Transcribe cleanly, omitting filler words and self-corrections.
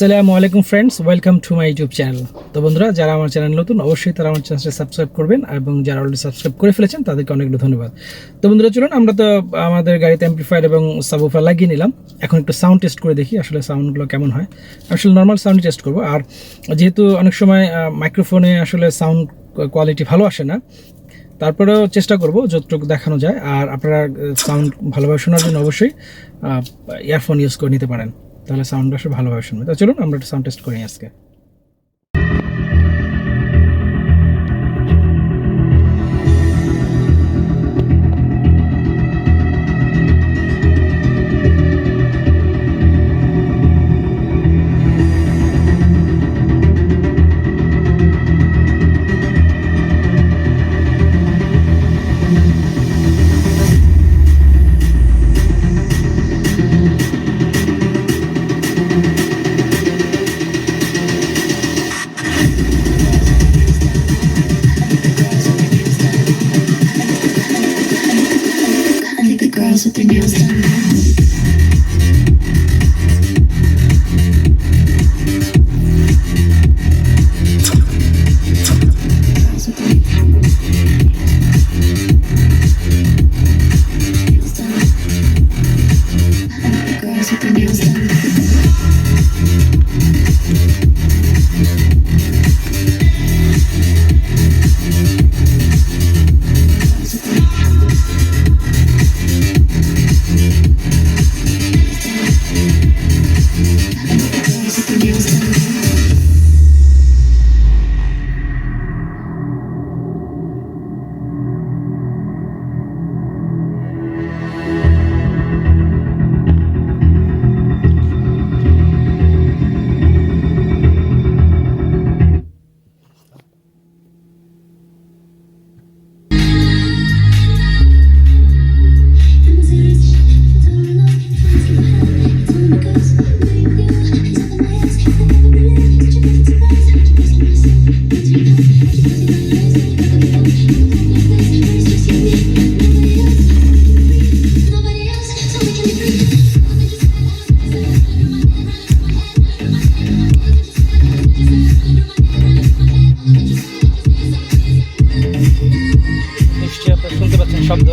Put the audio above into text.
আসসালামু আলাইকুম friends, welcome to my YouTube channel. তো বন্ধুরা, যারা আমার চ্যানেল নতুন অবশ্যই তারা আমার চ্যানেলটা সাবস্ক্রাইব করবেন, এবং যারা অলরেডি সাবস্ক্রাইব করে ফেলেছেন তাদেরকে অনেকগুলো ধন্যবাদ। তো বন্ধুরা, চলুন আমরা তো আমাদের গাড়িতে অ্যাম্পলিফায়ার এবং সাবউফার লাগিয়ে নিলাম। এখন একটু সাউন্ড টেস্ট করে দেখি আসলে সাউন্ডগুলো কেমন হয়। আসলে নর্মাল সাউন্ড টেস্ট করব। আর যেহেতু অনেক সময় মাইক্রোফোনে আসলে সাউন্ড কোয়ালিটি ভালো আসে না, তারপরেও চেষ্টা করব যতটুকু দেখানো যায়। আর আপনারা সাউন্ড ভালোভাবে শোনার জন্য অবশ্যই ইয়ারফোন ইউজ করে নিতে পারেন, তাহলে সাউন্ডটা আসলে ভালোভাবে শুনবে। তো চলুন আমরা একটা সাউন্ড টেস্ট করি আজকে। Girls with their nails done. নিশ্চয়ই আপনারা শুনতে পাচ্ছেন শব্দ।